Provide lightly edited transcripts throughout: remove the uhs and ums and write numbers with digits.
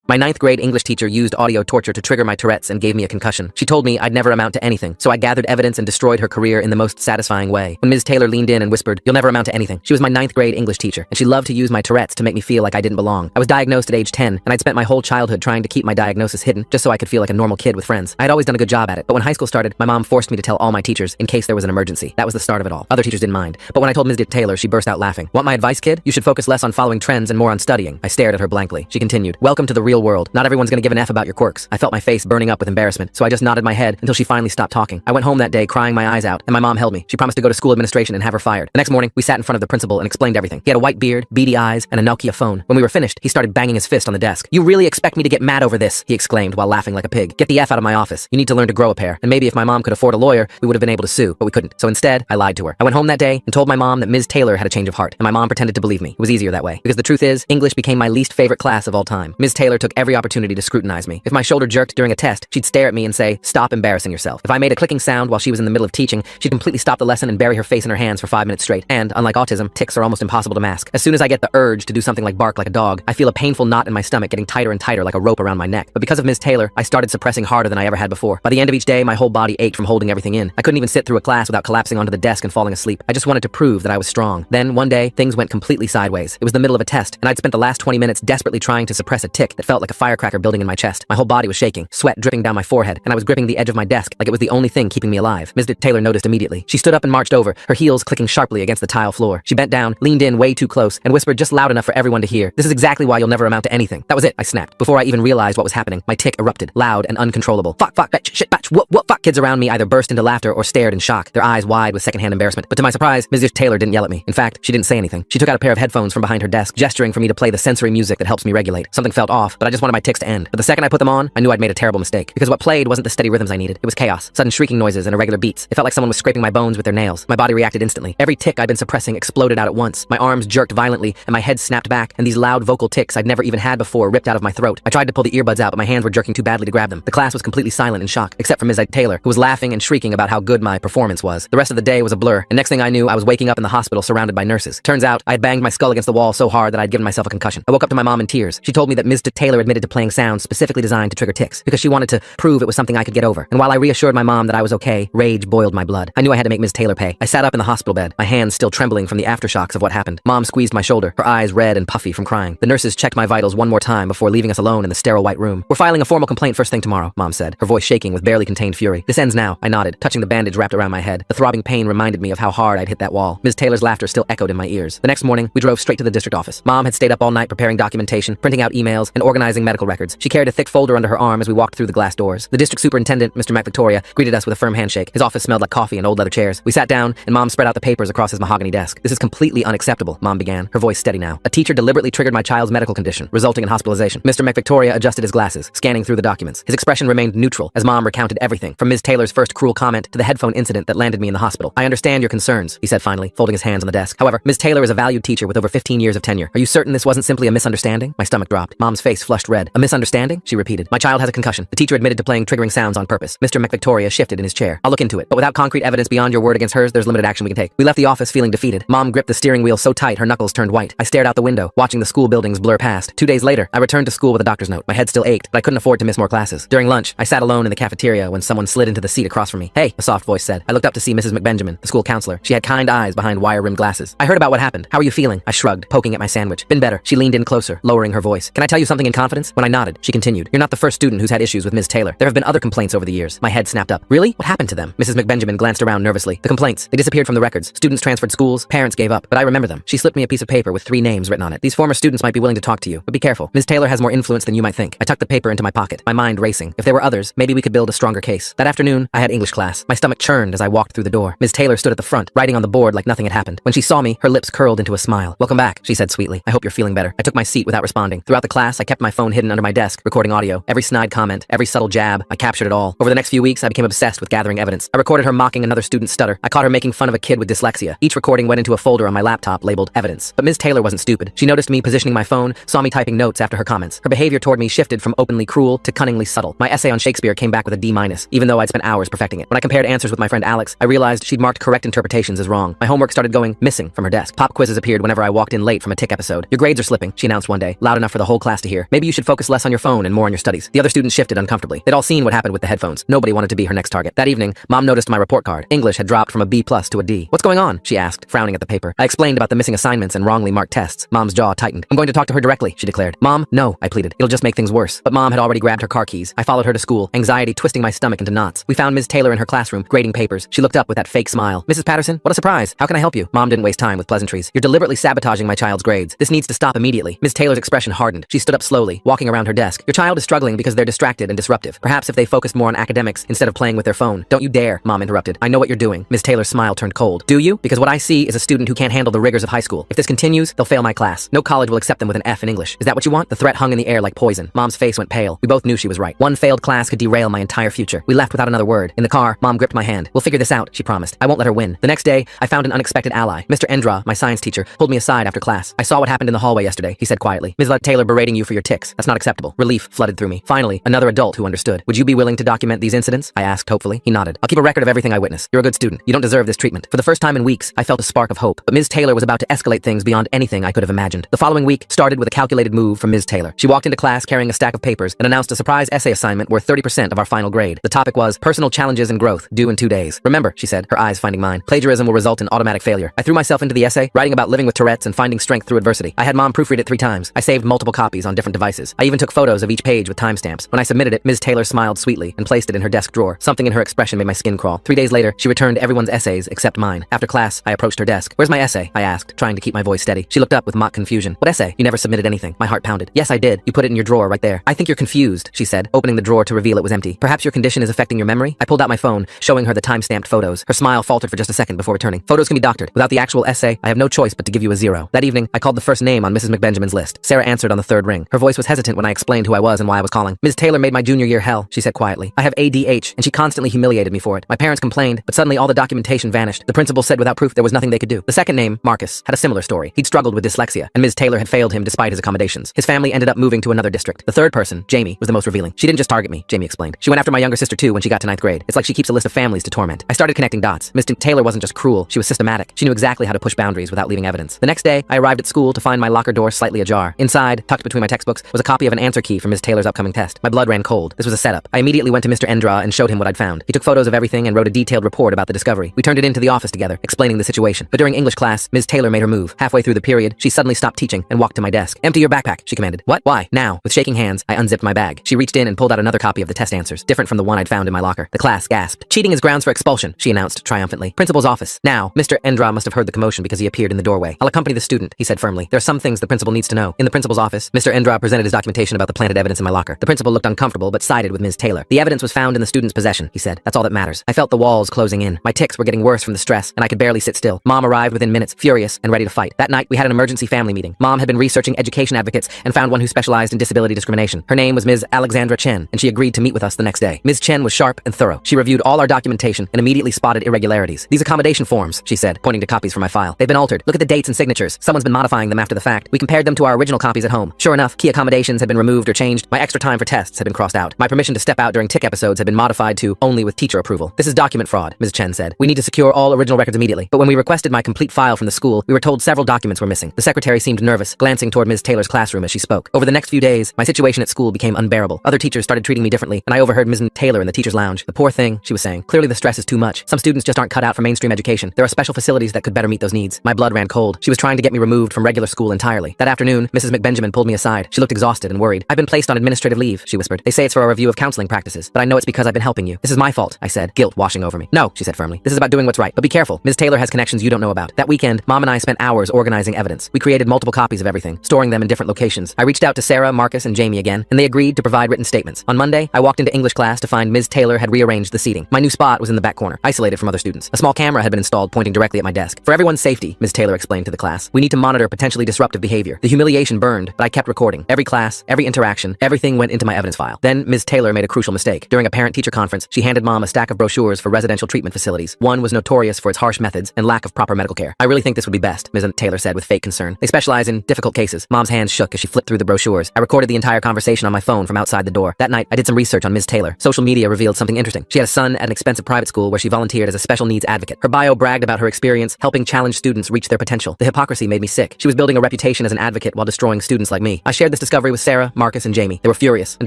My ninth grade English teacher used audio torture to trigger my Tourette's and gave me a concussion. She told me I'd never amount to anything, so I gathered evidence and destroyed her career in the most satisfying way. When Ms. Taylor leaned in and whispered, "You'll never amount to anything." She was my ninth grade English teacher, and she loved to use my Tourette's to make me feel like I didn't belong. I was diagnosed at age 10, and I'd spent my whole childhood trying to keep my diagnosis hidden, just so I could feel like a normal kid with friends. I had always done a good job at it, but when high school started, my mom forced me to tell all my teachers in case there was an emergency. That was the start of it all. Other teachers didn't mind, but when I told Ms. Taylor, she burst out laughing. "Want my advice, kid? You should focus less on following trends and more on studying." I stared at her blankly. She continued, "Welcome to the real world. Not everyone's gonna give an F about your quirks." I felt my face burning up with embarrassment, so I just nodded my head until she finally stopped talking. I went home that day crying my eyes out, and my mom held me. She promised to go to school administration and have her fired. The next morning, we sat in front of the principal and explained everything. He had a white beard, beady eyes, and a Nokia phone. When we were finished, he started banging his fist on the desk. "You really expect me to get mad over this?" he exclaimed while laughing like a pig. "Get the F out of my office. You need to learn to grow a pair." And maybe if my mom could afford a lawyer, we would have been able to sue, but we couldn't. So instead, I lied to her. I went home that day and told my mom that Ms. Taylor had a change of heart, and my mom pretended to believe me. It was easier that way, because the truth is, English became my least favorite class of all time. Ms. Taylor took every opportunity to scrutinize me. If my shoulder jerked during a test, she'd stare at me and say, "Stop embarrassing yourself." If I made a clicking sound while she was in the middle of teaching, she'd completely stop the lesson and bury her face in her hands for 5 minutes straight. And, unlike autism, tics are almost impossible to mask. As soon as I get the urge to do something like bark like a dog, I feel a painful knot in my stomach getting tighter and tighter like a rope around my neck. But because of Ms. Taylor, I started suppressing harder than I ever had before. By the end of each day, my whole body ached from holding everything in. I couldn't even sit through a class without collapsing onto the desk and falling asleep. I just wanted to prove that I was strong. Then, one day, things went completely sideways. It was the middle of a test, and I'd spent the last 20 minutes desperately trying to suppress a tic that felt like a firecracker building in my chest. My whole body was shaking, sweat dripping down my forehead, and I was gripping the edge of my desk like it was the only thing keeping me alive. Ms. Taylor noticed immediately. She stood up and marched over, her heels clicking sharply against the tile floor. She bent down, leaned in way too close, and whispered just loud enough for everyone to hear, "This is exactly why you'll never amount to anything." That was it, I snapped. Before I even realized what was happening, my tic erupted, loud and uncontrollable. Fuck, bitch, shit, batch, what, fuck. Kids around me either burst into laughter or stared in shock, their eyes wide with secondhand embarrassment. But to my surprise, Ms. Taylor didn't yell at me. In fact, she didn't say anything. She took out a pair of headphones from behind her desk, gesturing for me to play the sensory music that helps me regulate. Something felt off, but I just wanted my tics to end. But the second I put them on, I knew I'd made a terrible mistake. Because what played wasn't the steady rhythms I needed. It was chaos, sudden shrieking noises and irregular beats. It felt like someone was scraping my bones with their nails. My body reacted instantly. Every tic I'd been suppressing exploded out at once. My arms jerked violently, and my head snapped back, and these loud vocal tics I'd never even had before ripped out of my throat. I tried to pull the earbuds out, but my hands were jerking too badly to grab them. The class was completely silent in shock, except for Ms. Taylor, who was laughing and shrieking about how good my performance was. The rest of the day was a blur, and next thing I knew, I was waking up in the hospital surrounded by nurses. Turns out, I had banged my skull against the wall so hard that I'd given myself a concussion. I woke up to my mom in tears. She told me that Ms. Taylor admitted to playing sounds specifically designed to trigger tics, because she wanted to prove it was something I could get over. And while I reassured my mom that I was okay, rage boiled my blood. I knew I had to make Ms. Taylor pay. I sat up in the hospital bed, my hands still trembling from the aftershocks of what happened. Mom squeezed my shoulder, her eyes red and puffy from crying. The nurses checked my vitals one more time before leaving us alone in the sterile white room. "We're filing a formal complaint first thing tomorrow," Mom said, her voice shaking with barely contained fury. "This ends now," I nodded, touching the bandage wrapped around my head. The throbbing pain reminded me of how hard I'd hit that wall. Ms. Taylor's laughter still echoed in my ears. The next morning, we drove straight to the district office. Mom had stayed up all night preparing documentation, printing out emails, and organizing medical records. She carried a thick folder under her arm as we walked through the glass doors. The district superintendent, Mr. McVictoria, greeted us with a firm handshake. His office smelled like coffee and old leather chairs. We sat down, and Mom spread out the papers across his mahogany desk. "This is completely unacceptable," Mom began, her voice steady now. "A teacher deliberately triggered my child's medical condition, resulting in hospitalization." Mr. McVictoria adjusted his glasses, scanning through the documents. His expression remained neutral as Mom recounted everything, from Ms. Taylor's first cruel comment to the headphone incident that landed me in the hospital. "I understand your concerns," he said finally, folding his hands on the desk. "However, Ms. Taylor is a valued teacher with over 15 years of tenure. Are you certain this wasn't simply a misunderstanding?" My stomach dropped. Mom's face flushed red. "A misunderstanding?" she repeated. "My child has a concussion. The teacher admitted to playing triggering sounds on purpose." Mr. McVictoria shifted in his chair. "I'll look into it, but without concrete evidence beyond your word against hers, there's limited action we can take." We left the office feeling defeated. Mom gripped the steering wheel so tight her knuckles turned white. I stared out the window, watching the school buildings blur past. 2 days later, I returned to school with a doctor's note. My head still ached, but I couldn't afford to miss more classes. During lunch, I sat alone in the cafeteria when someone slid into the seat across from me. "Hey," a soft voice said. I looked up to see Mrs. McBenjamin, the school counselor. She had kind eyes behind wire-rimmed glasses. "I heard about what happened. How are you feeling?" I shrugged, poking at my sandwich. "Been better." She leaned in closer, lowering her voice. "Can I tell you something in confidence?" When I nodded, she continued, "You're not the first student who's had issues with Ms. Taylor. There have been other complaints over the years." My head snapped up. "Really? What happened to them?" Mrs. McBenjamin glanced around nervously. "The complaints. They disappeared from the records. Students transferred schools, parents gave up, but I remember them." She slipped me a piece of paper with 3 names written on it. "These former students might be willing to talk to you, but be careful. Ms. Taylor has more influence than you might think." I tucked the paper into my pocket, my mind racing. If there were others, maybe we could build a stronger case. That afternoon, I had English class. My stomach churned as I walked through the door. Ms. Taylor stood at the front, writing on the board like nothing had happened. When she saw me, her lips curled into a smile. "Welcome back," she said sweetly. "I hope you're feeling better." I took my seat without responding. Throughout the class, I kept my phone hidden under my desk, recording audio. Every snide comment, every subtle jab, I captured it all. Over the next few weeks, I became obsessed with gathering evidence. I recorded her mocking another student's stutter. I caught her making fun of a kid with dyslexia. Each recording went into a folder on my laptop labeled evidence. But Ms. Taylor wasn't stupid. She noticed me positioning my phone, saw me typing notes after her comments. Her behavior toward me shifted from openly cruel to cunningly subtle. My essay on Shakespeare came back with a D-, even though I'd spent hours perfecting it. When I compared answers with my friend Alex, I realized she'd marked correct interpretations as wrong. My homework started going missing from her desk. Pop quizzes appeared whenever I walked in late from a tic episode. "Your grades are slipping," she announced one day, loud enough for the whole class to hear. Maybe you should focus less on your phone and more on your studies. The other students shifted uncomfortably. They'd all seen what happened with the headphones. Nobody wanted to be her next target. That evening, Mom noticed my report card. English had dropped from a B+ to a D. What's going on? She asked, frowning at the paper. I explained about the missing assignments and wrongly marked tests. Mom's jaw tightened. I'm going to talk to her directly, she declared. Mom, no, I pleaded. It'll just make things worse. But Mom had already grabbed her car keys. I followed her to school, anxiety twisting my stomach into knots. We found Ms. Taylor in her classroom, grading papers. She looked up with that fake smile. Mrs. Patterson, what a surprise. How can I help you? Mom didn't waste time with pleasantries. You're deliberately sabotaging my child's grades. This needs to stop immediately. Ms. Taylor's expression hardened. She stood up slowly, walking around her desk. Your child is struggling because they're distracted and disruptive. Perhaps if they focused more on academics instead of playing with their phone. Don't you dare, Mom interrupted. I know what you're doing. Ms. Taylor's smile turned cold. Do you? Because what I see is a student who can't handle the rigors of high school. If this continues, they'll fail my class. No college will accept them with an F in English. Is that what you want? The threat hung in the air like poison. Mom's face went pale. We both knew she was right. One failed class could derail my entire future. We left without another word. In the car, Mom gripped my hand. We'll figure this out, she promised. I won't let her win. The next day, I found an unexpected ally. Mr. Endra, my science teacher, pulled me aside after class. I saw what happened in the hallway yesterday, he said quietly. Ms. Taylor berating you for your tics. That's not acceptable. Relief flooded through me. Finally, another adult who understood. Would you be willing to document these incidents? I asked hopefully. He nodded. I'll keep a record of everything I witness. You're a good student. You don't deserve this treatment. For the first time in weeks, I felt a spark of hope. But Ms. Taylor was about to escalate things beyond anything I could have imagined. The following week started with a calculated move from Ms. Taylor. She walked into class carrying a stack of papers and announced a surprise essay assignment worth 30% of our final grade. The topic was personal challenges and growth, due in 2 days. Remember, she said, her eyes finding mine. Plagiarism will result in automatic failure. I threw myself into the essay, writing about living with Tourette's and finding strength through adversity. I had Mom proofread it 3 times. I saved multiple copies on different devices. I even took photos of each page with timestamps. When I submitted it, Ms. Taylor smiled sweetly and placed it in her desk drawer. Something in her expression made my skin crawl. 3 days later, she returned everyone's essays except mine. After class, I approached her desk. Where's my essay? I asked, trying to keep my voice steady. She looked up with mock confusion. What essay? You never submitted anything. My heart pounded. Yes, I did. You put it in your drawer right there. I think you're confused, she said, opening the drawer to reveal it was empty. Perhaps your condition is affecting your memory? I pulled out my phone, showing her the time-stamped photos. Her smile faltered for just a second before returning. Photos can be doctored. Without the actual essay, I have no choice but to give you a 0. That evening, I called the first name on Mrs. McBenjamin's list. Sarah answered on the 3rd ring. Her voice was hesitant when I explained who I was and why I was calling. Ms. Taylor made my junior year hell, she said quietly. I have ADH, and she constantly humiliated me for it. My parents complained, but suddenly all the documentation vanished. The principal said without proof there was nothing they could do. The second name, Marcus, had a similar story. He'd struggled with dyslexia, and Ms. Taylor had failed him despite his accommodations. His family ended up moving to another district. The third person, Jamie, was the most revealing. She didn't just target me, Jamie explained. She went after my younger sister too when she got to 9th grade. It's like she keeps a list of families to torment. I started connecting dots. Ms. Taylor wasn't just cruel, she was systematic. She knew exactly how to push boundaries without leaving evidence. The next day, I arrived at school to find my locker door slightly ajar. Inside, tucked between my textbooks, was a copy of an answer key for Ms. Taylor's upcoming test. My blood ran cold. This was a setup. I immediately went to Mr. Endra and showed him what I'd found. He took photos of everything and wrote a detailed report about the discovery. We turned it into the office together, explaining the situation. But during English class, Ms. Taylor made her move. Halfway through the period, she suddenly stopped teaching and walked to my desk. Empty your backpack, she commanded. What? Why? Now. With shaking hands, I unzipped my bag. She reached in and pulled out another copy of the test answers, different from the one I'd found in my locker. The class gasped. Cheating is grounds for expulsion, she announced triumphantly. Principal's office. Now. Mr. Endra must have heard the commotion because he appeared in the doorway. I'll accompany the student, he said firmly. There are some things the principal needs to know. In the principal's office, Mr. Endra presented his documentation about the planted evidence in my locker. The principal looked uncomfortable but sided with Ms. Taylor. The evidence was found in the student's possession, he said. That's all that matters. I felt the walls closing in. My tics were getting worse from the stress, and I could barely sit still. Mom arrived within minutes, furious and ready to fight. That night, we had an emergency family meeting. Mom had been researching education advocates and found one who specialized in disability discrimination. Her name was Ms. Alexandra Chen, and she agreed to meet with us the next day. Ms. Chen was sharp and thorough. She reviewed all our documentation and immediately spotted irregularities. These accommodation forms, she said, pointing to copies from my file. They've been altered. Look at the dates and signatures. Someone's been modifying them after the fact. We compared them to our original copies at home. Sure enough, key accommodations had been removed or changed. My extra time for tests had been crossed out. My permission to step out during tic episodes had been modified to only with teacher approval. This is document fraud, Ms. Chen said. We need to secure all original records immediately. But when we requested my complete file from the school, we were told several documents were missing. The secretary seemed nervous, glancing toward Ms. Taylor's classroom as she spoke. Over the next few days, my situation at school became unbearable. Other teachers started treating me differently, and I overheard Ms. Taylor in the teacher's lounge. The poor thing, she was saying. Clearly the stress is too much. Some students just aren't cut out for mainstream education. There are special facilities that could better meet those needs. My blood ran cold. She was trying to get me removed from regular school entirely. That afternoon, Mrs. McBenjamin pulled me aside. She looked exhausted and worried. I've been placed on administrative leave, she whispered. They say it's for a review of counseling practices, but I know it's because I've been helping you. This is my fault, I said, guilt washing over me. No, she said firmly. This is about doing what's right. But be careful. Ms. Taylor has connections you don't know about. That weekend, Mom and I spent hours organizing evidence. We created multiple copies of everything, storing them in different locations. I reached out to Sarah, Marcus, and Jamie again, and they agreed to provide written statements. On Monday, I walked into English class to find Ms. Taylor had rearranged the seating. My new spot was in the back corner, isolated from other students. A small camera had been installed pointing directly at my desk. For everyone's safety, Ms. Taylor explained to the class, we need to monitor potentially disruptive behavior. The humiliation burned, but I kept recording. Every class, every interaction, everything went into my evidence file. Then Ms. Taylor made a crucial mistake. During a parent-teacher conference, she handed Mom a stack of brochures for residential treatment facilities. One was notorious for its harsh methods and lack of proper medical care. I really think this would be best, Ms. Taylor said with fake concern. They specialize in difficult cases. Mom's hands shook as she flipped through the brochures. I recorded the entire conversation on my phone from outside the door. That night, I did some research on Ms. Taylor. Social media revealed something interesting. She had a son at an expensive private school where she volunteered as a special needs advocate. Her bio bragged about her experience helping challenged students reach their potential. The hypocrisy made me sick. She was building a reputation as an advocate while destroying students like me. I shared this discovery was Sarah, Marcus, and Jamie. They were furious and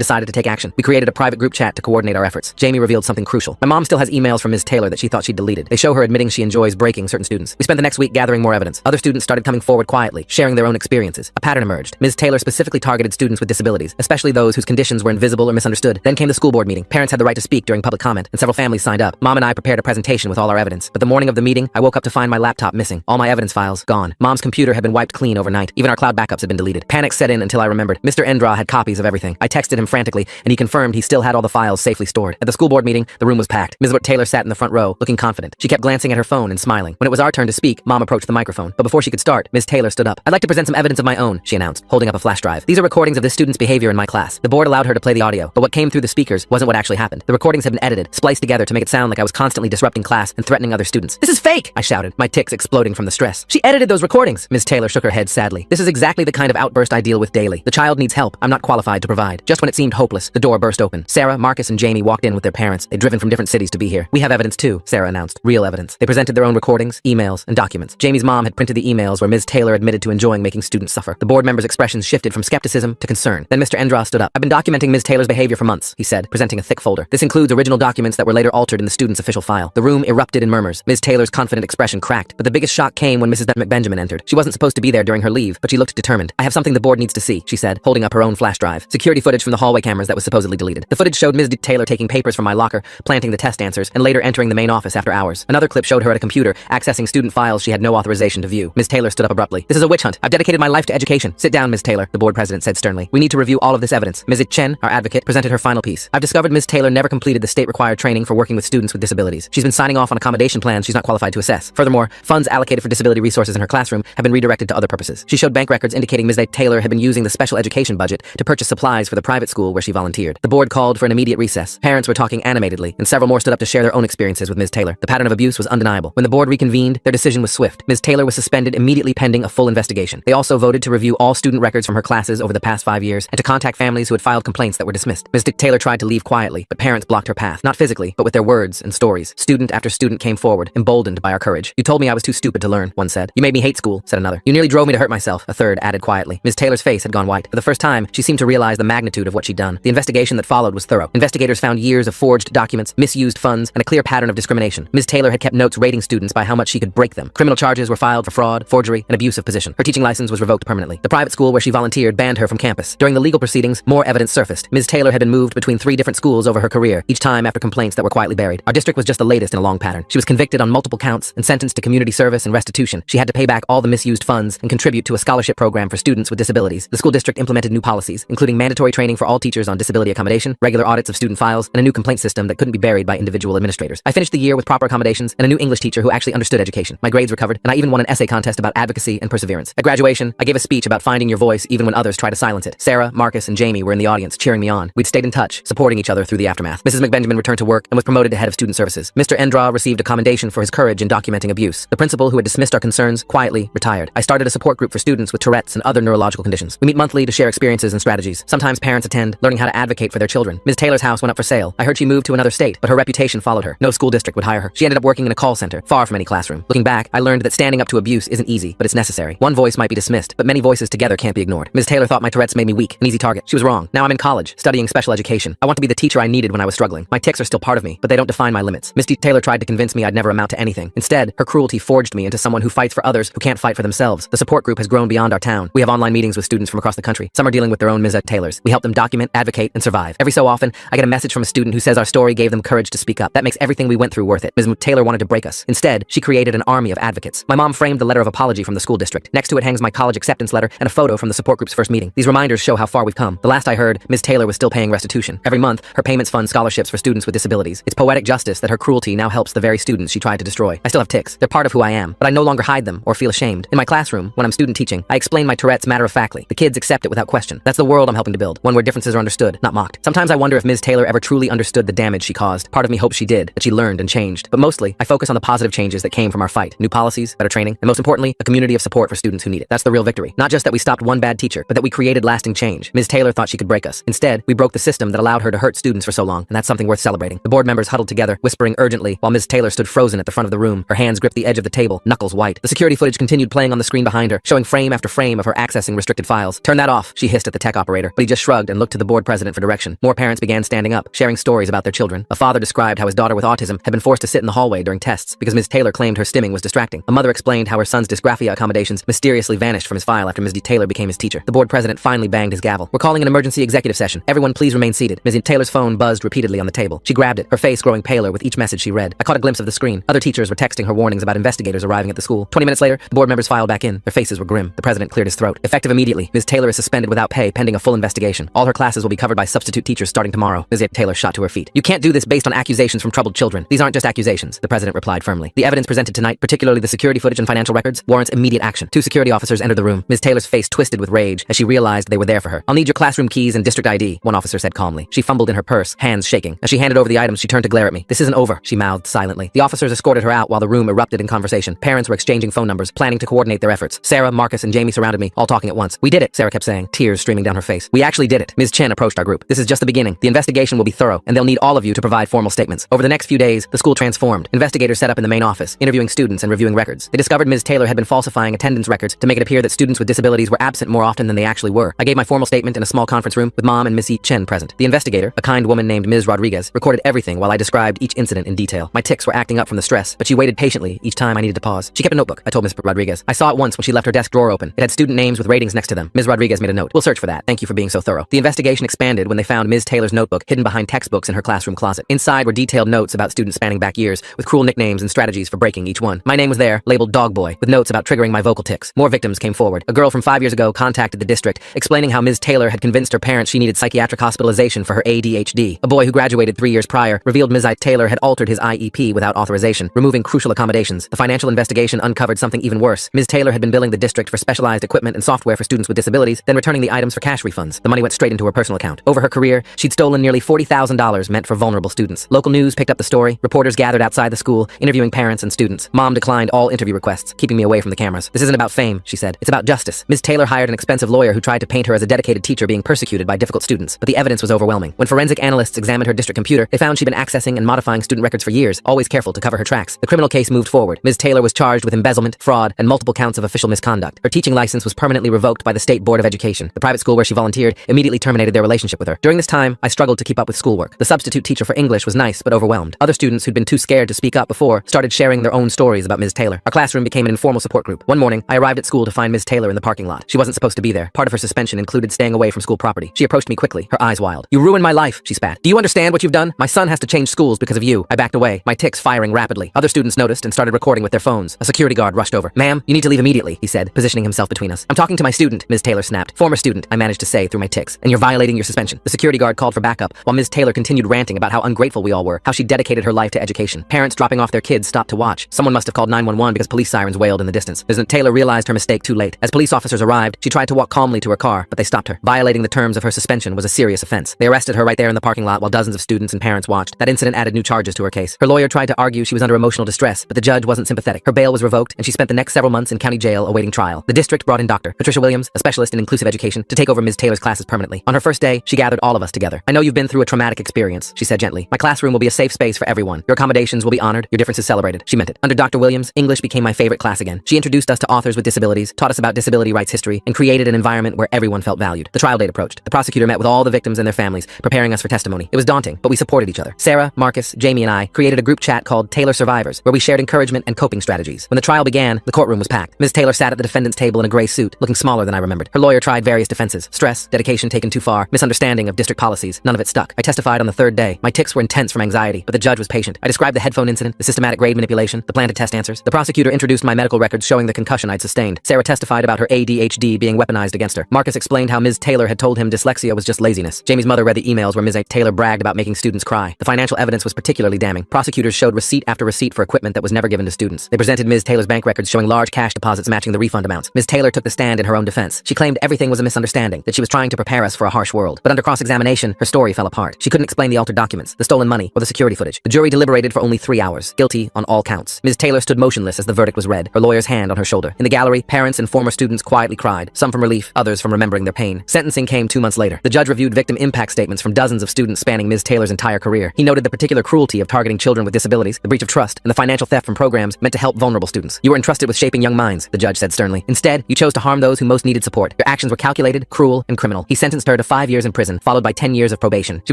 decided to take action. We created a private group chat to coordinate our efforts. Jamie revealed something crucial. My mom still has emails from Ms. Taylor that she thought she'd deleted. They show her admitting she enjoys breaking certain students. We spent the next week gathering more evidence. Other students started coming forward quietly, sharing their own experiences. A pattern emerged. Ms. Taylor specifically targeted students with disabilities, especially those whose conditions were invisible or misunderstood. Then came the school board meeting. Parents had the right to speak during public comment, and several families signed up. Mom and I prepared a presentation with all our evidence. But the morning of the meeting, I woke up to find my laptop missing. All my evidence files gone. Mom's computer had been wiped clean overnight. Even our cloud backups had been deleted. Panic set in until I remembered. Mr. Endra had copies of everything. I texted him frantically, and he confirmed he still had all the files safely stored. At the school board meeting, the room was packed. Ms. Taylor sat in the front row, looking confident. She kept glancing at her phone and smiling. When it was our turn to speak, Mom approached the microphone. But before she could start, Ms. Taylor stood up. "I'd like to present some evidence of my own," she announced, holding up a flash drive. "These are recordings of this student's behavior in my class." The board allowed her to play the audio, but what came through the speakers wasn't what actually happened. The recordings had been edited, spliced together to make it sound like I was constantly disrupting class and threatening other students. "This is fake!" I shouted, my tics exploding from the stress. "She edited those recordings." Ms. Taylor shook her head sadly. "This is exactly the kind of outburst I deal with daily. The child needs help. I'm not qualified to provide." Just when it seemed hopeless, the door burst open. Sarah, Marcus, and Jamie walked in with their parents. They'd driven from different cities to be here. "We have evidence too," Sarah announced. "Real evidence." They presented their own recordings, emails, and documents. Jamie's mom had printed the emails where Ms. Taylor admitted to enjoying making students suffer. The board members' expressions shifted from skepticism to concern. Then Mr. Endra stood up. "I've been documenting Ms. Taylor's behavior for months," he said, presenting a thick folder. "This includes original documents that were later altered in the student's official file." The room erupted in murmurs. Ms. Taylor's confident expression cracked, but the biggest shock came when Mrs. McBenjamin entered. She wasn't supposed to be there during her leave, but she looked determined. "I have something the board needs to see," she said, holding up her own flash drive. Security footage from the hallway cameras that was supposedly deleted. The footage showed Ms. Taylor taking papers from my locker, planting the test answers, and later entering the main office after hours. Another clip showed her at a computer, accessing student files she had no authorization to view. Ms. Taylor stood up abruptly. "This is a witch hunt. I've dedicated my life to education." "Sit down, Ms. Taylor," the board president said sternly. "We need to review all of this evidence." Ms. Chen, our advocate, presented her final piece. "I've discovered Ms. Taylor never completed the state-required training for working with students with disabilities. She's been signing off on accommodation plans she's not qualified to assess. Furthermore, funds allocated for disability resources in her classroom have been redirected to other purposes." She showed bank records indicating Ms. Taylor had been using the special education budget to purchase supplies for the private school where she volunteered. The board called for an immediate recess. Parents were talking animatedly, and several more stood up to share their own experiences with Ms. Taylor. The pattern of abuse was undeniable. When the board reconvened, their decision was swift. Ms. Taylor was suspended immediately pending a full investigation. They also voted to review all student records from her classes over the past 5 years and to contact families who had filed complaints that were dismissed. Ms. Taylor tried to leave quietly, but parents blocked her path. Not physically, but with their words and stories. Student after student came forward, emboldened by our courage. "You told me I was too stupid to learn," one said. "You made me hate school," said another. "You nearly drove me to hurt myself," a third added quietly. Ms. Taylor's face had gone white. For the first time, she seemed to realize the magnitude of what she'd done. The investigation that followed was thorough. Investigators found years of forged documents, misused funds, and a clear pattern of discrimination. Ms. Taylor had kept notes rating students by how much she could break them. Criminal charges were filed for fraud, forgery, and abuse of position. Her teaching license was revoked permanently. The private school where she volunteered banned her from campus. During the legal proceedings, more evidence surfaced. Ms. Taylor had been moved between 3 different schools over her career, each time after complaints that were quietly buried. Our district was just the latest in a long pattern. She was convicted on multiple counts and sentenced to community service and restitution. She had to pay back all the misused funds and contribute to a scholarship program for students with disabilities. The school district implemented new policies, including mandatory training for all teachers on disability accommodation, regular audits of student files, and a new complaint system that couldn't be buried by individual administrators. I finished the year with proper accommodations and a new English teacher who actually understood education. My grades recovered, and I even won an essay contest about advocacy and perseverance. At graduation, I gave a speech about finding your voice even when others try to silence it. Sarah, Marcus, and Jamie were in the audience cheering me on. We'd stayed in touch, supporting each other through the aftermath. Mrs. McBenjamin returned to work and was promoted to head of student services. Mr. Endra received a commendation for his courage in documenting abuse. The principal, who had dismissed our concerns, quietly retired. I started a support group for students with Tourette's and other neurological conditions. We meet monthly to share experiences and strategies. Sometimes parents attend, learning how to advocate for their children. Ms. Taylor's house went up for sale. I heard she moved to another state, but her reputation followed her. No school district would hire her. She ended up working in a call center, far from any classroom. Looking back, I learned that standing up to abuse isn't easy, but it's necessary. One voice might be dismissed, but many voices together can't be ignored. Ms. Taylor thought my Tourette's made me weak, an easy target. She was wrong. Now I'm in college, studying special education. I want to be the teacher I needed when I was struggling. My tics are still part of me, but they don't define my limits. Ms. Taylor tried to convince me I'd never amount to anything. Instead, her cruelty forged me into someone who fights for others who can't fight for themselves. The support group has grown beyond our town. We have online meetings with students from across the country. Some are dealing with their own Ms. Taylors. We help them document, advocate, and survive. Every so often, I get a message from a student who says our story gave them courage to speak up. That makes everything we went through worth it. Ms. Taylor wanted to break us. Instead, she created an army of advocates. My mom framed the letter of apology from the school district. Next to it hangs my college acceptance letter and a photo from the support group's first meeting. These reminders show how far we've come. The last I heard, Ms. Taylor was still paying restitution. Every month, her payments fund scholarships for students with disabilities. It's poetic justice that her cruelty now helps the very students she tried to destroy. I still have tics. They're part of who I am, but I no longer hide them or feel ashamed. In my classroom, when I'm student teaching, I explain my Tourette's matter-of-factly. The kids accept it without question. That's the world I'm helping to build, one where differences are understood, not mocked. Sometimes I wonder if Ms. Taylor ever truly understood the damage she caused. Part of me hopes she did, that she learned and changed. But mostly, I focus on the positive changes that came from our fight. New policies, better training, and most importantly, a community of support for students who need it. That's the real victory. Not just that we stopped one bad teacher, but that we created lasting change. Ms. Taylor thought she could break us. Instead, we broke the system that allowed her to hurt students for so long, and that's something worth celebrating. The board members huddled together, whispering urgently, while Ms. Taylor stood frozen at the front of the room, her hands gripped the edge of the table, knuckles white. The security footage continued playing on the screen behind her, showing frame after frame of her accessing restricted files. "Turn that off," she hissed at the tech operator, but he just shrugged and looked to the board president for direction. More parents began standing up, sharing stories about their children. A father described how his daughter with autism had been forced to sit in the hallway during tests because Ms. Taylor claimed her stimming was distracting. A mother explained how her son's dysgraphia accommodations mysteriously vanished from his file after Ms. Taylor became his teacher. The board president finally banged his gavel. "We're calling an emergency executive session. Everyone please remain seated." Ms. Taylor's phone buzzed repeatedly on the table. She grabbed it, her face growing paler with each message she read. I caught a glimpse of the screen. Other teachers were texting her warnings about investigators arriving at the school. 20 minutes later, the board members filed back in. Their faces were grim. The president cleared his throat. "Effective immediately. Ms. Taylor is suspended without pay pending a full investigation. All her classes will be covered by substitute teachers starting tomorrow." Ms. Taylor shot to her feet. "You can't do this based on accusations from troubled children. These aren't just accusations," the president replied firmly. "The evidence presented tonight, particularly the security footage and financial records, warrants immediate action." Two security officers entered the room. Ms. Taylor's face twisted with rage as she realized they were there for her. "I'll need your classroom keys and district ID," one officer said calmly. She fumbled in her purse, hands shaking. As she handed over the items, she turned to glare at me. "This isn't over," she mouthed silently. The officers escorted her out while the room erupted in conversation. Parents were exchanging phone numbers, planning to coordinate their efforts. Sarah, Marcus, and Jamie surrounded me, all talking at once. "We did it," Sarah kept saying, tears streaming down her face. "We actually did it." Ms. Chen approached our group. "This is just the beginning. The investigation will be thorough, and they'll need all of you to provide formal statements." Over the next few days, the school transformed. Investigators set up in the main office, interviewing students and reviewing records. They discovered Ms. Taylor had been falsifying attendance records to make it appear that students with disabilities were absent more often than they actually were. I gave my formal statement in a small conference room with Mom and Miss Chen present. The investigator, a kind woman named Ms. Rodriguez, recorded everything while I described each incident in detail. My tics were acting up from the stress, but she waited patiently each time I needed to pause. She kept a notebook, I told Ms. Rodriguez. I saw it once when she left her desk drawer open. It had student names with ratings next to them. Ms. Rodriguez made a note. "We'll search for that. Thank you for being so thorough." The investigation expanded when they found Ms. Taylor's notebook hidden behind textbooks in her classroom closet. Inside were detailed notes about students spanning back years, with cruel nicknames and strategies for breaking each one. My name was there, labeled Dog Boy, with notes about triggering my vocal tics. More victims came forward. A girl from 5 years ago contacted the district, explaining how Ms. Taylor had convinced her parents she needed psychiatric hospitalization for her ADHD. A boy who graduated 3 years prior revealed Ms. Taylor had altered his IEP without authorization, removing crucial accommodations. The financial investigation uncovered something even worse. Ms. Taylor had been billing the district for specialized equipment and software for students with disabilities, then returning the items for cash refunds. The money went straight into her personal account. Over her career, she'd stolen nearly $40,000 meant for vulnerable students. Local news picked up the story. Reporters gathered outside the school, interviewing parents and students. Mom declined all interview requests, keeping me away from the cameras. "This isn't about fame," she said. "It's about justice." Ms. Taylor hired an expensive lawyer who tried to paint her as a dedicated teacher being persecuted by difficult students, but the evidence was overwhelming. When forensic analysts examined her district computer, they found she'd been accessing and modifying student records for years, always careful to cover her tracks. The criminal case moved forward. Ms. Taylor was charged with embezzlement, fraud, and multiple counts of official misconduct. Her teaching license was permanently revoked by the State Board of Education. The private school where she volunteered immediately terminated their relationship with her. During this time, I struggled to keep up with schoolwork. The substitute teacher for English was nice but overwhelmed. Other students who'd been too scared to speak up before started sharing their own stories about Ms. Taylor. Our classroom became an informal support group. One morning, I arrived at school to find Ms. Taylor in the parking lot. She wasn't supposed to be there. Part of her suspension included staying away from school property. She approached me quickly, her eyes wild. "You ruined my life," she spat. "Do you understand what you've done? My son has to change schools because of you." I backed away, my tics firing rapidly. Other students noticed and started recording with their phones. A security guard rushed over. "Ma'am, you need to leave immediately," he said, positioning himself between us. "I'm talking to my student," Ms. Taylor snapped. "Former student," I managed to say through my tics. "And you're violating your suspension." The security guard called for backup, while Ms. Taylor continued ranting about how ungrateful we all were, how she dedicated her life to education. Parents dropping off their kids stopped to watch. Someone must have called 911 because police sirens wailed in the distance. Ms. Taylor realized her mistake too late. As police officers arrived, she tried to walk calmly to her car, but they stopped her. Violating the terms of her suspension was a serious offense. They arrested her right there in the parking lot while dozens of students and parents watched. That incident added new charges to her case. Her lawyer tried to argue she was under emotional distress, but the judge wasn't sympathetic. Her bail was revoked, and she spent the next several months in county jail awaiting trial. The district brought in Dr. Patricia Williams, a specialist in inclusive education, to take over Ms. Taylor's classes permanently. On her first day, she gathered all of us together. "I know you've been through a traumatic experience," she said gently. "My classroom will be a safe space for everyone. Your accommodations will be honored, your differences celebrated." She meant it. Under Dr. Williams, English became my favorite class again. She introduced us to authors with disabilities, taught us about disability rights history, and created an environment where everyone felt valued. The trial date approached. The prosecutor met with all the victims and their families, preparing us for testimony. It was daunting, but we supported each other. Sarah, Marcus, Jamie, and I created a group chat called Taylor Survivors, where we shared encouragement and coping strategies. When the trial began, the courtroom was packed. Ms. Taylor sat at the defendant's table in a gray suit, looking smaller than I remembered. Her lawyer tried various defenses: stress, dedication taken too far, misunderstanding of district policies. None of it stuck. I testified on the third day. My tics were intense from anxiety, but the judge was patient. I described the headphone incident, the systematic grade manipulation, the plan to test answers. The prosecutor introduced my medical records showing the concussion I'd sustained. Sarah testified about her ADHD being weaponized against her. Marcus explained how Ms. Taylor had told him dyslexia was just laziness. Jamie's mother read the emails where Ms. Taylor bragged about making students cry. The financial evidence was particularly damning. Prosecutors showed receipt after receipt for equipment that was never given to students. They presented Ms. Taylor's bank records showing large cash deposits matching the refund amounts. Ms. Taylor took the stand in her own defense. She claimed everything was a misunderstanding, that she was trying to prepare us for a harsh world. But under cross-examination, her story fell apart. She couldn't explain the altered documents, the stolen money, or the security footage. The jury deliberated for only 3 hours. Guilty on all counts. Ms. Taylor stood motionless as the verdict was read, her lawyer's hand on her shoulder. In the gallery, parents and former students quietly cried, some from relief, others from remembering their pain. Sentencing came 2 months later. The judge reviewed victim impact statements from dozens of students spanning Ms. Taylor's entire career. He noted the particular cruelty of targeting children with disabilities, the breach of trust, and the financial theft from programs meant to help vulnerable students. "You were entrusted with shaping young minds," the judge said sternly. "Instead, you chose to harm those who most needed support. Your actions were calculated, cruel, and criminal. He sentenced her to 5 years in prison, followed by 10 years of probation. She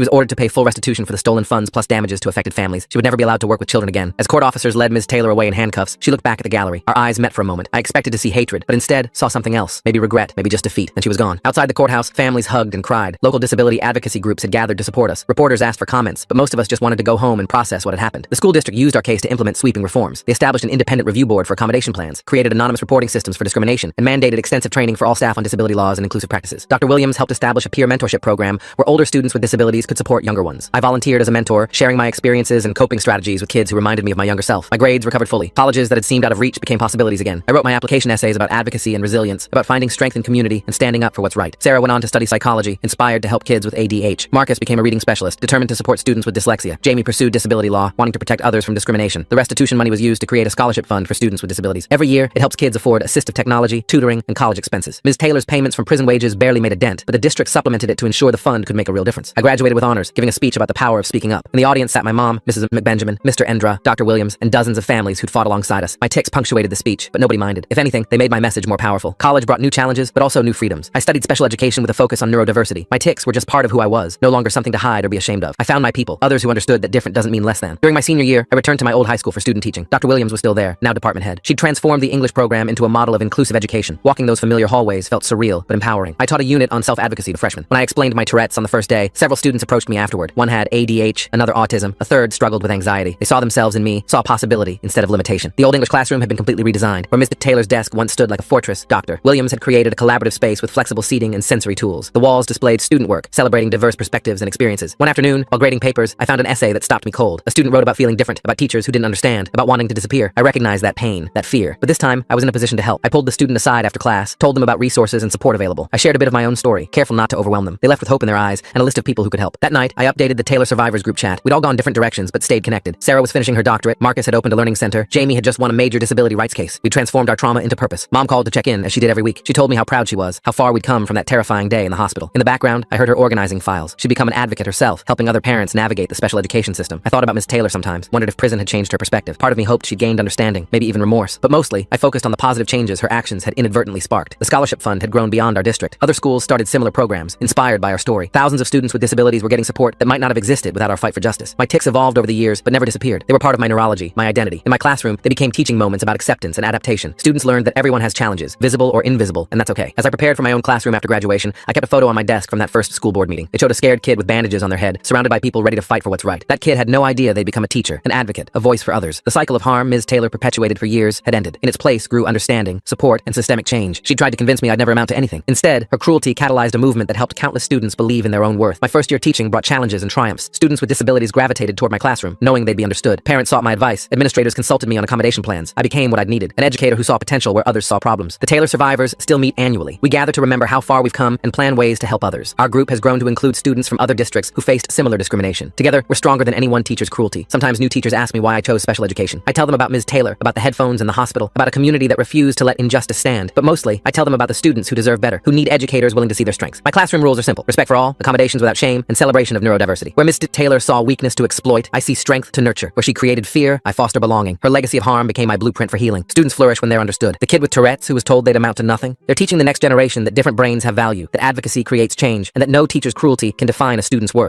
was ordered to pay full restitution for the stolen funds plus damages to affected families. She would never be allowed to work with children again. As court officers led Ms. Taylor away in handcuffs, she looked back at the gallery. Our eyes met for a moment. I expected to see hatred, but instead saw something else. Maybe regret, maybe just defeat. Then she was gone. Outside the courthouse, families hugged and cried. Local disability advocacy groups had gathered to support us. Reporters asked for comments, but most of us just wanted to go home and process what had happened. The school district used our case to implement sweeping reforms. They established an independent review board for accommodation plans, created anonymous reporting systems for discrimination, and mandated extensive training for all staff on disability laws and inclusive practices. Dr. Williams helped establish a peer mentorship program where older students with disabilities could support younger ones. I volunteered as a mentor, sharing my experiences and coping strategies with kids who reminded me of my younger self. My grades recovered fully. Colleges that had seemed out of reach became possibilities again. I wrote my application essays about advocacy and resilience, about finding strength in community and standing up for what's right. Sarah went on to study psychology, inspired to help kids with ADHD. Marcus became a reading specialist, determined to support students with dyslexia. Jamie pursued disability law, wanting to protect others from discrimination. The restitution money was used to create a scholarship fund for students with disabilities. Every year, it helps kids afford assistive technology, tutoring, and college expenses. Ms. Taylor's payments from prison wages barely made a dent, but the district supplemented it to ensure the fund could make a real difference. I graduated with honors, giving a speech about the power of speaking up. In the audience sat my mom, Mrs. McBenjamin, Mr. Endra, Dr. Williams, and dozens of families who'd fought alongside us. My tics punctuated the speech, but nobody minded. If anything, they made my message more powerful. College brought new challenges, but also new freedoms. I studied special education with a focus on neurodiversity. My tics were just part of who I was, no longer something to hide or be ashamed of. I found my people, others who understood that different doesn't mean less than. During my senior year, I returned to my old high school for student teaching. Dr. Williams was still there, now department head. She'd transformed the English program into a model of inclusive education. Walking those familiar hallways felt surreal, but empowering. I taught a unit on self-advocacy to freshmen. When I explained my Tourette's on the first day, several students approached me afterward. One had ADHD, another autism, a third struggled with anxiety. They saw themselves in me, saw possibility instead of limitation. The old English classroom had been completely redesigned. Where Mr. Taylor's desk once stood like a fortress, Dr. Williams had created a collaborative space with flexible seating and sensory tools. The walls displayed student work, celebrating diverse perspectives and experiences. One afternoon, while grading papers, I found an essay that stopped me cold. A student wrote about feeling different, about teachers who didn't understand, about wanting to disappear. I recognized that pain, that fear. But this time, I was in a position to help. I pulled the student aside after class, told them about resources and support available. I shared a bit of my own story, careful not to overwhelm them. They left with hope in their eyes and a list of people who could help. That night, I updated the Taylor Survivors group chat. We'd all gone different directions, but stayed connected. Sarah was finishing her doctorate, Marcus had opened a learning center, Jamie had just won a major disability rights case. We transformed our trauma into purpose. Mom called to check in, as she did every week. She told me how proud she was, how far we'd come from that terrifying day in the hospital. In the background, I heard her organizing files. She'd become an advocate herself, helping other parents navigate the special education system. I thought about Miss Taylor sometimes, wondered if prison had changed her perspective. Part of me hoped she'd gained understanding, maybe even remorse. But mostly, I focused on the positive changes her actions had inadvertently sparked. The scholarship fund had grown beyond our district. Other schools started similar programs, inspired by our story. Thousands of students with disabilities were getting support that might not have existed without our fight for justice. My tics evolved over the years, but never disappeared. They were part of my neurology, my identity. In my classroom, they became teaching moments about acceptance and adaptation. Students learned that everyone has challenges, visible or invisible, and that's okay. As I prepared for my own classroom after graduation, I kept a photo on my desk from that first school board meeting. It showed a scared kid with bandages on their head, surrounded by people ready to fight for what's right. That kid had no idea they'd become a teacher, an advocate, a voice for others. The cycle of harm Ms. Taylor perpetuated for years had ended. In its place grew understanding, support, and systemic change. She tried to convince me I'd never amount to anything. Instead, her cruelty catalyzed a movement that helped countless students believe in their own worth. My first year teaching brought challenges and triumphs. Students with disabilities gravitated toward my classroom, knowing they'd be understood. Parents sought my advice. Administrators consulted me on accommodation plans. I became what I'd needed, an educator who saw potential where others saw problems. The Taylor survivors still meet annually. We gather to remember how far we've come and plan ways to help others. Our group has grown to include students from other districts who faced similar discrimination. Together, we're stronger than any one teacher's cruelty. Sometimes new teachers ask me why I chose special education. I tell them about Ms. Taylor, about the headphones in the hospital, about a community that refused to let injustice stand. But mostly, I tell them about the students who deserve better, who need educators willing to see their strengths. My classroom rules are simple: respect for all, accommodations without shame, and celebration of neurodiversity. Where Ms. Taylor saw weakness to exploit, I see strength to nurture. Where she created fear, I foster belonging. Her legacy of harm became my blueprint for healing. Students flourish when they're understood. The kid with Tourette's who was told they'd amount to nothing, they're teaching the next generation that different brains have value, that advocacy creates change, and that no teacher's cruelty can define a student's worth.